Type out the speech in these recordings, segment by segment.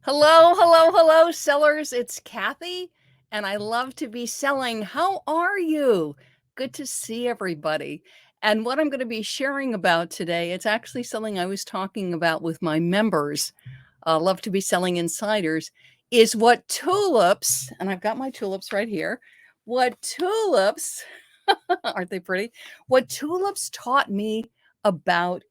Hello, hello, hello, sellers. It's Kathy, and I love to be selling. How are you? Good to see everybody. And what I'm going to be sharing about today, it's actually something I was talking about with my members, love to be selling insiders, is what tulips, and I've got my tulips right here, what tulips, aren't they pretty? What tulips taught me about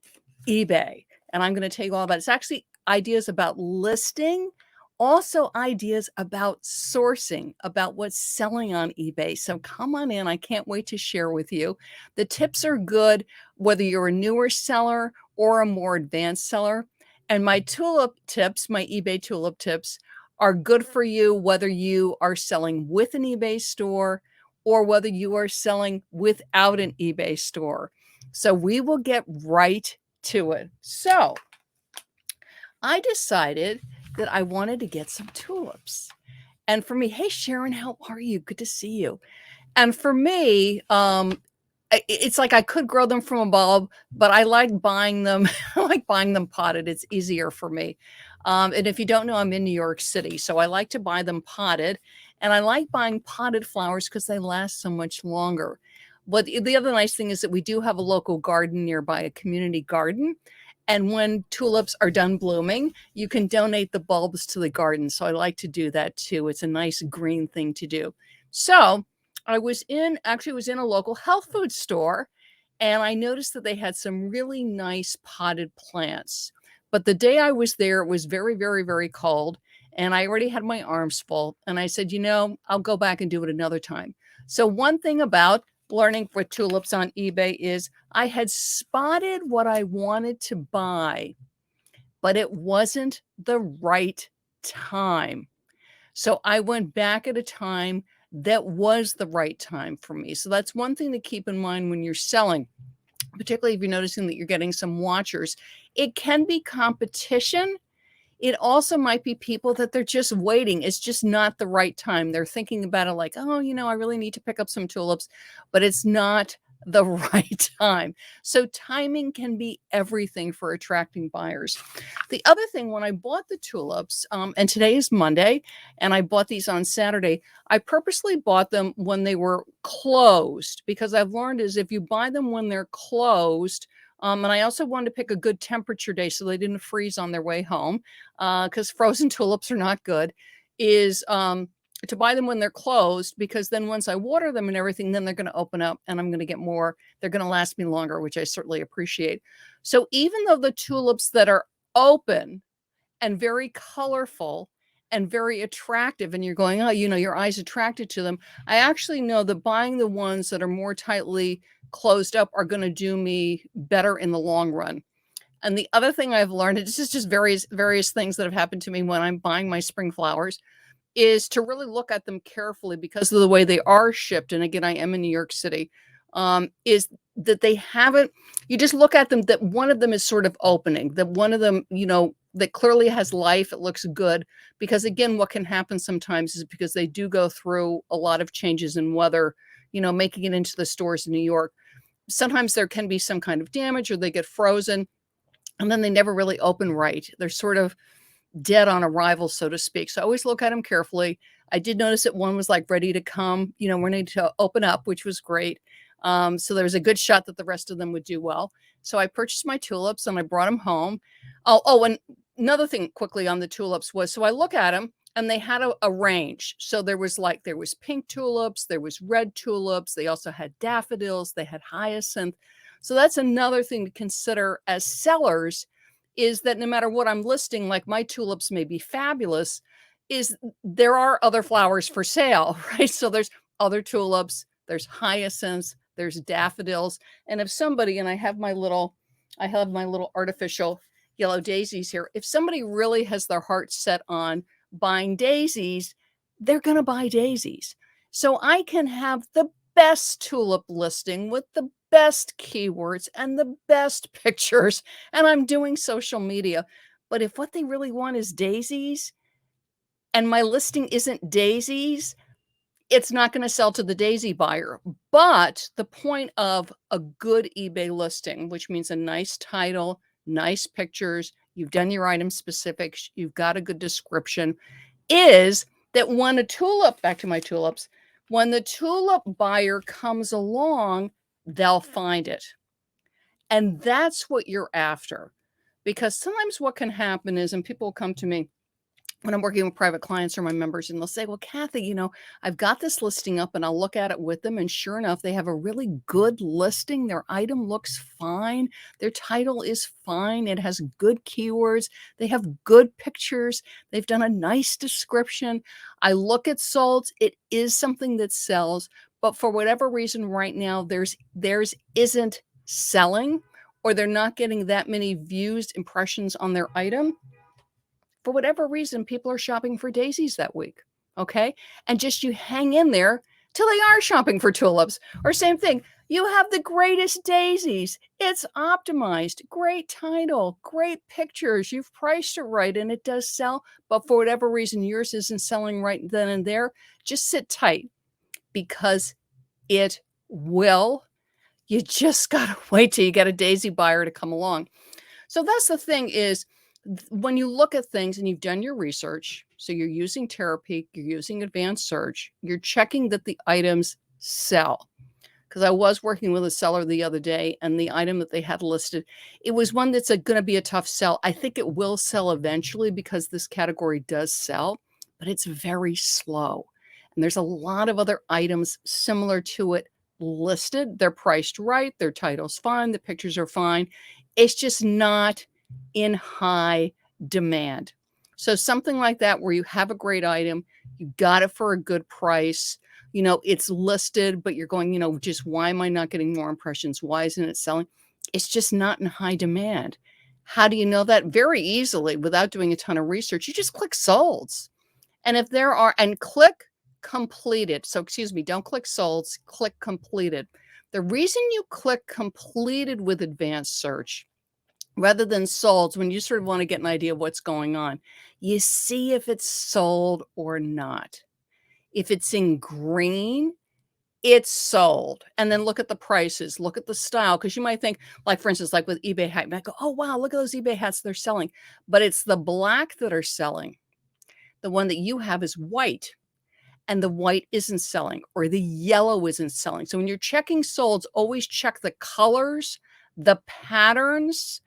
eBay. And I'm going to tell you all about it. It's actually ideas about listing, also ideas about sourcing, about what's selling on eBay. So come on in. I can't wait to share with you. The tips are good, whether you're a newer seller or a more advanced seller. And my tulip tips, my eBay tulip tips, are good for you whether you are selling with an eBay store or whether you are selling without an eBay store. So we will get right to it. So I decided that I wanted to get some tulips. And for me, hey Sharon, how are you? Good to see you. And for me, it's like I could grow them from a bulb, but I like buying them. I like buying them potted. It's easier for me. And if you don't know, I'm in New York City, so I like to buy them potted. And I like buying potted flowers because they last so much longer. But the other nice thing is that we do have a local garden nearby, a community garden. And when tulips are done blooming, you can donate the bulbs to the garden. So I like to do that too. It's a nice green thing to do. So I was in a local health food store, and I noticed that they had some really nice potted plants. But the day I was there, it was very, very, very cold, and I already had my arms full. And I said, I'll go back and do it another time. So one thing about learning with tulips on eBay is I had spotted what I wanted to buy, but it wasn't the right time. So I went back at a time that was the right time for me. So that's one thing to keep in mind when you're selling, particularly if you're noticing that you're getting some watchers. It can be competition. It also might be people that they're just waiting. It's just not the right time. They're thinking about it like, oh, I really need to pick up some tulips, but it's not the right time. So timing can be everything for attracting buyers. The other thing, when I bought the tulips, and today is Monday, and I bought these on Saturday, I purposely bought them when they were closed because I've learned is if you buy them when they're closed, and I also wanted to pick a good temperature day so they didn't freeze on their way home, because frozen tulips are not good, is to buy them when they're closed, because then once I water them and everything, then they're going to open up and I'm going to get more. They're going to last me longer, which I certainly appreciate. So even though the tulips that are open and very colorful and very attractive, and you're going, oh, your eyes attracted to them, I actually know that buying the ones that are more tightly closed up are going to do me better in the long run. And the other thing I've learned, and this is just various things that have happened to me when I'm buying my spring flowers, is to really look at them carefully because of the way they are shipped. And again, I am in New York City. Is that they haven't, you just look at them, that one of them is sort of opening, that one of them, that clearly has life. It looks good. Because again, what can happen sometimes is because they do go through a lot of changes in weather, making it into the stores in New York. Sometimes there can be some kind of damage or they get frozen and then they never really open right. They're sort of dead on arrival, so to speak. So I always look at them carefully. I did notice that one was like ready to come, ready to open up, which was great. So there was a good shot that the rest of them would do well. So I purchased my tulips and I brought them home. And another thing quickly on the tulips was, so I look at them and they had a range. So there was pink tulips, there was red tulips. They also had daffodils, they had hyacinth. So that's another thing to consider as sellers, is that no matter what I'm listing, like my tulips may be fabulous, is there are other flowers for sale, right? So there's other tulips, there's hyacinths, there's daffodils. And if somebody, and I have my little artificial yellow daisies here, if somebody really has their heart set on buying daisies, they're going to buy daisies. So I can have the best tulip listing with the best keywords and the best pictures, and I'm doing social media. But if what they really want is daisies and my listing isn't daisies, it's not going to sell to the daisy buyer. But the point of a good eBay listing, which means a nice title, nice pictures, you've done your item specifics, you've got a good description, is that when a tulip, back to my tulips, when the tulip buyer comes along, they'll find it. And that's what you're after. Because sometimes what can happen is, and people come to me when I'm working with private clients or my members, and they'll say, well, Kathy, I've got this listing up, and I'll look at it with them. And sure enough, they have a really good listing. Their item looks fine. Their title is fine. It has good keywords. They have good pictures. They've done a nice description. I look at solds. It is something that sells, but for whatever reason right now, theirs isn't selling, or they're not getting that many views, impressions on their item. For whatever reason, people are shopping for daisies that week. Okay. And just you hang in there till they are shopping for tulips. Or same thing, you have the greatest daisies. It's optimized, great title, great pictures. You've priced it right and it does sell. But for whatever reason, yours isn't selling right then and there. Just sit tight, because it will. You just got to wait till you get a daisy buyer to come along. So that's the thing is, when you look at things and you've done your research, so you're using Terrill, you're using advanced search, you're checking that the items sell. Because I was working with a seller the other day, and the item that they had listed, it was one that's going to be a tough sell. I think it will sell eventually because this category does sell, but it's very slow. And there's a lot of other items similar to it listed. They're priced right. Their title's fine. The pictures are fine. It's just not in high demand. So something like that, where you have a great item, you got it for a good price, it's listed, but you're going, just why am I not getting more impressions? Why isn't it selling? It's just not in high demand. How do you know that? Very easily, without doing a ton of research. You just click solds. And if there are, and click completed. So excuse me, don't click solds, click completed. The reason you click completed with advanced search rather than solds, when you sort of want to get an idea of what's going on, you see if it's sold or not. If it's in green, it's sold. And then look at the prices, look at the style, because you might think, like, for instance, like with eBay hat, you might go, oh, wow, look at those eBay hats they're selling. But it's the black that are selling. The one that you have is white, and the white isn't selling, or the yellow isn't selling. So when you're checking solds, always check the colors, the patterns.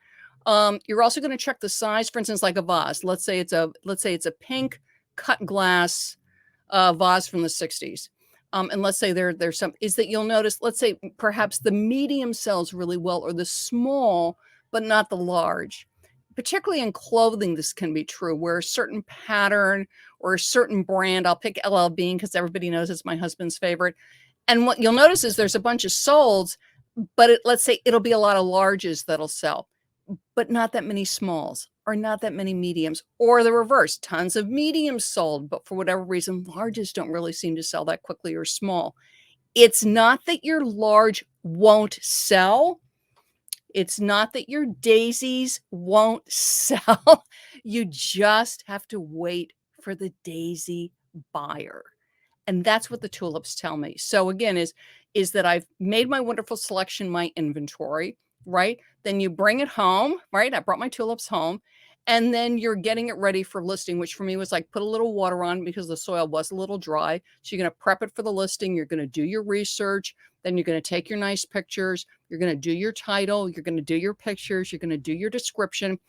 You're also going to check the size. For instance, like a vase. Let's say it's a pink cut glass vase from the 60s. And let's say there's some, is that you'll notice, let's say perhaps the medium sells really well, or the small, but not the large. Particularly in clothing, this can be true, where a certain pattern or a certain brand, I'll pick LL Bean because everybody knows it's my husband's favorite. And what you'll notice is there's a bunch of solds, but let's say it'll be a lot of larges that'll sell, but not that many smalls, or not that many mediums, or the reverse, tons of mediums sold, but for whatever reason, larges don't really seem to sell that quickly, or small. It's not that your large won't sell. It's not that your daisies won't sell. You just have to wait for the daisy buyer. And that's what the tulips tell me. So again, is that I've made my wonderful selection, my inventory, right? Then you bring it home, right? I brought my tulips home, and then you're getting it ready for listing, which for me was like put a little water on because the soil was a little dry. So you're going to prep it for the listing. You're going to do your research. Then you're going to take your nice pictures. You're going to do your title. You're going to do your pictures. You're going to do your description.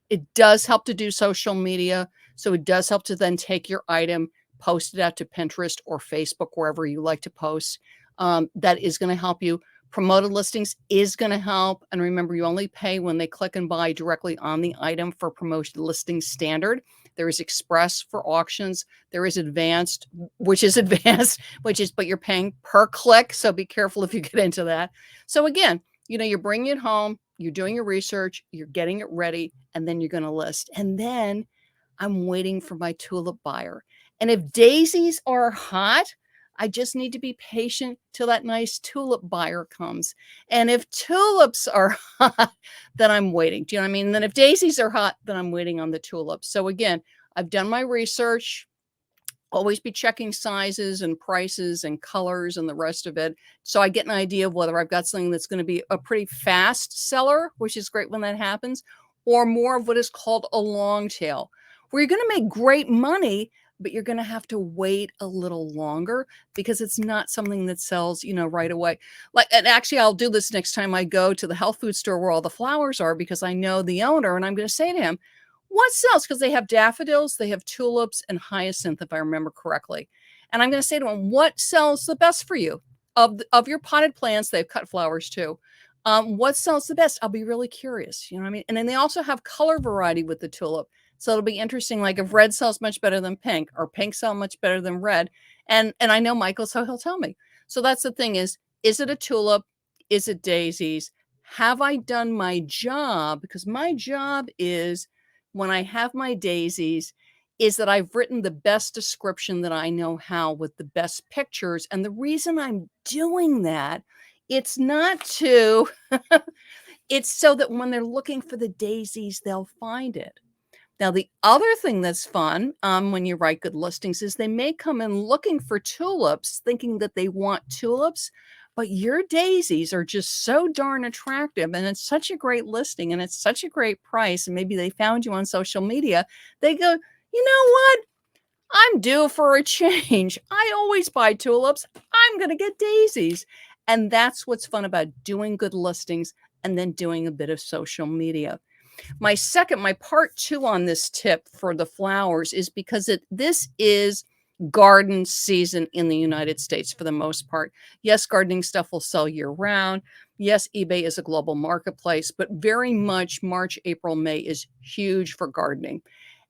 It does help to do social media. So it does help to then take your item, post it out to Pinterest or Facebook, wherever you like to post. That is going to help you. Promoted listings is going to help. And remember, you only pay when they click and buy directly on the item for promoted listing standard. There is express for auctions. There is advanced, but you're paying per click. So be careful if you get into that. So again, you're bringing it home, you're doing your research, you're getting it ready, and then you're going to list. And then I'm waiting for my tulip buyer. And if daisies are hot, I just need to be patient till that nice tulip buyer comes. And if tulips are hot, then I'm waiting. Do you know what I mean? And then if daisies are hot, then I'm waiting on the tulips. So again, I've done my research. Always be checking sizes and prices and colors and the rest of it. So I get an idea of whether I've got something that's going to be a pretty fast seller, which is great when that happens, or more of what is called a long tail, where you're going to make great money, but you're going to have to wait a little longer because it's not something that sells, right away. Like, and actually, I'll do this next time I go to the health food store where all the flowers are because I know the owner, and I'm going to say to him, what sells? Because they have daffodils, they have tulips, and hyacinth, if I remember correctly. And I'm going to say to him, what sells the best for you of your potted plants? They've cut flowers too. What sells the best? I'll be really curious. You know what I mean? And then they also have color variety with the tulip. So it'll be interesting, like if red sells much better than pink or pink sell much better than red. And I know Michael, so he'll tell me. So that's the thing is it a tulip? Is it daisies? Have I done my job? Because my job is when I have my daisies is that I've written the best description that I know how with the best pictures. And the reason I'm doing that, it's not to, it's so that when they're looking for the daisies, they'll find it. Now, the other thing that's fun when you write good listings is they may come in looking for tulips, thinking that they want tulips, but your daisies are just so darn attractive. And it's such a great listing and it's such a great price. And maybe they found you on social media. They go, you know what? I'm due for a change. I always buy tulips. I'm going to get daisies. And that's what's fun about doing good listings and then doing a bit of social media. My part two on this tip for the flowers is because this is garden season in the United States for the most part. Yes, gardening stuff will sell year round. Yes, eBay is a global marketplace, but very much March, April, May is huge for gardening.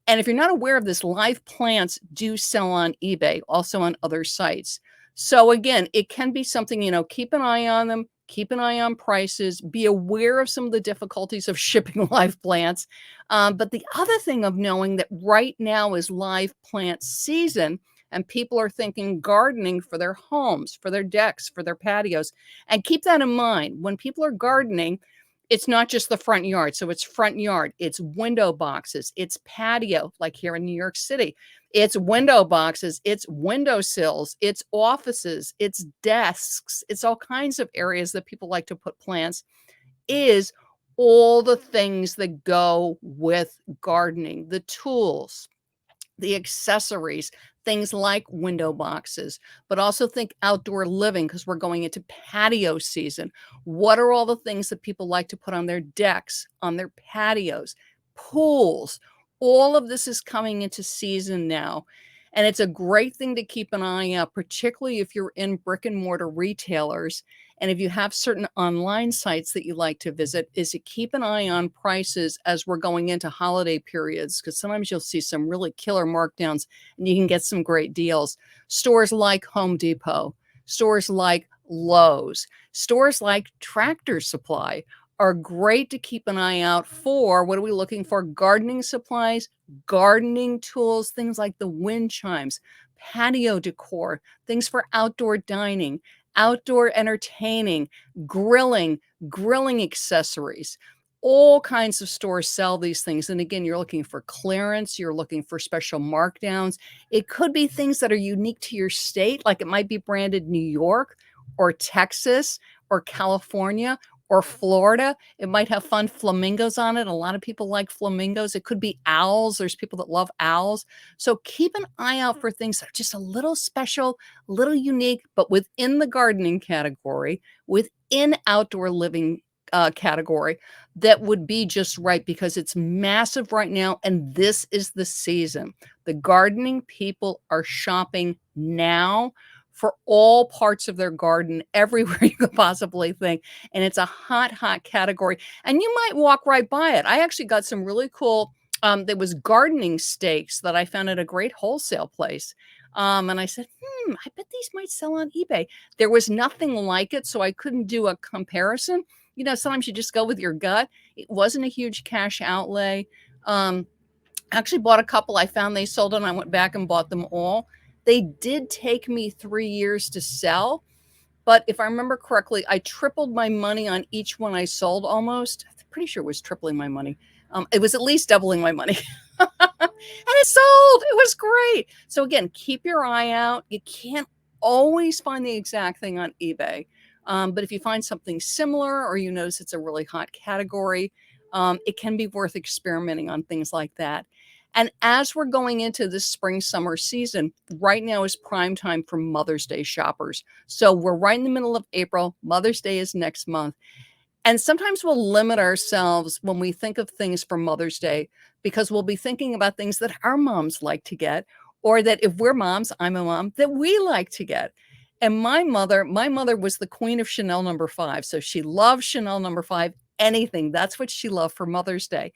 And if you're not aware of this, live plants do sell on eBay, also on other sites. So again, it can be something, keep an eye on them, keep an eye on prices, be aware of some of the difficulties of shipping live plants. But the other thing of knowing that right now is live plant season, and people are thinking gardening for their homes, for their decks, for their patios. And keep that in mind. When people are gardening, it's not just the front yard. So it's front yard, it's window boxes, it's patio, like here in New York City. It's window boxes, it's windowsills, it's offices, it's desks, it's all kinds of areas that people like to put plants, is all the things that go with gardening, the tools, the accessories, things like window boxes, but also think outdoor living because we're going into patio season. What are all the things that people like to put on their decks, on their patios, pools? All of this is coming into season now. And it's a great thing to keep an eye out, particularly if you're in brick and mortar retailers. And if you have certain online sites that you like to visit, is to keep an eye on prices as we're going into holiday periods, because sometimes you'll see some really killer markdowns and you can get some great deals. Stores like Home Depot, stores like Lowe's, stores like Tractor Supply are great to keep an eye out for. What are we looking for? Gardening supplies, gardening tools, things like the wind chimes, patio decor, things for outdoor dining, outdoor entertaining, grilling, grilling accessories. All kinds of stores sell these things. And again, you're looking for clearance, you're looking for special markdowns. It could be things that are unique to your state, like it might be branded New York or Texas or California or Florida. It might have fun flamingos on it. A lot of people like flamingos. It could be owls. There's people that love owls. So keep an eye out for things that are just a little special, a little unique, but within the gardening category, within outdoor living category, that would be just right because it's massive right now. And this is the season. The gardening people are shopping now for all parts of their garden, everywhere you could possibly think. And it's a hot, hot category. And you might walk right by it. I actually got some really cool, there was gardening stakes that I found at a great wholesale place. And I said, I bet these might sell on eBay. There was nothing like it, so I couldn't do a comparison. Sometimes you just go with your gut. It wasn't a huge cash outlay. I actually bought a couple. I found they sold and I went back and bought them all. They did take me 3 years to sell, but if I remember correctly, I tripled my money on each one I sold almost. I'm pretty sure it was tripling my money. It was at least doubling my money. And it sold. It was great. So again, keep your eye out. You can't always find the exact thing on eBay. But if you find something similar or you notice it's a really hot category, it can be worth experimenting on things like that. And as we're going into this spring summer season, right now is prime time for Mother's Day shoppers. So we're right in the middle of April. Mother's Day is next month. And sometimes we'll limit ourselves when we think of things for Mother's Day because we'll be thinking about things that our moms like to get, or that if we're moms, I'm a mom, that we like to get. And my mother was the queen of Chanel number 5. So she loved Chanel number 5, anything. That's what she loved for Mother's Day.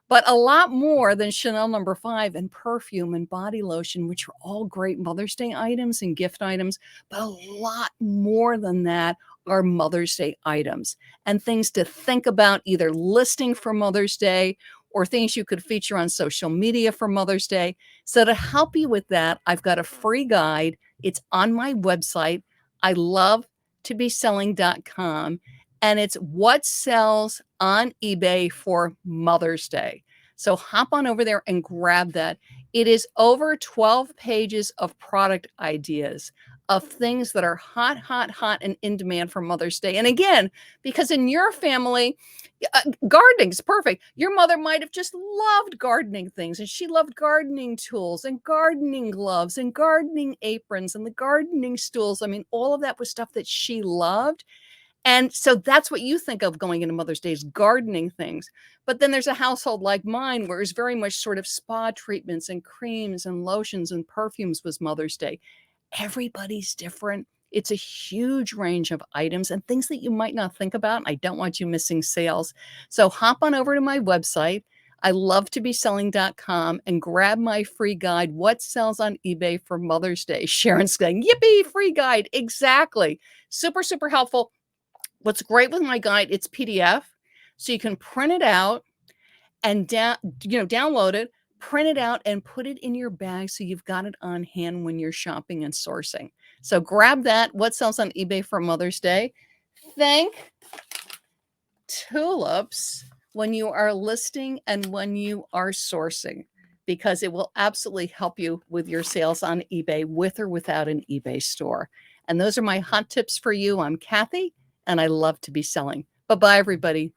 But a lot more than Chanel number 5 and perfume and body lotion, which are all great Mother's Day items and gift items, but a lot more than that are Mother's Day items and things to think about, either listing for Mother's Day or things you could feature on social media for Mother's Day. So to help you with that, I've got a free guide. It's on my website. I love to be selling.com. And it's what sells on eBay for Mother's Day. So hop on over there and grab that. It is over 12 pages of product ideas of things that are hot, hot, hot and in demand for Mother's Day. And again, because in your family, gardening's perfect. Your mother might have just loved gardening things, and she loved gardening tools and gardening gloves and gardening aprons and the gardening stools. I mean, all of that was stuff that she loved. And so that's what you think of going into Mother's Day, is gardening things. But then there's a household like mine where it's very much sort of spa treatments and creams and lotions and perfumes was Mother's Day. Everybody's different. It's a huge range of items and things that you might not think about. I don't want you missing sales. So hop on over to my website. I love to be selling.com and grab my free guide, What Sells on eBay for Mother's Day. Sharon's saying, yippee, free guide. Exactly. Super, super helpful. What's great with my guide, it's PDF, so you can print it out and download it, print it out, and put it in your bag so you've got it on hand when you're shopping and sourcing. So grab that, What Sells on eBay for Mother's Day. Thank Tulips when you are listing and when you are sourcing, because it will absolutely help you with your sales on eBay with or without an eBay store. And those are my hot tips for you. I'm Kathy, and I love to be selling. Bye-bye, everybody.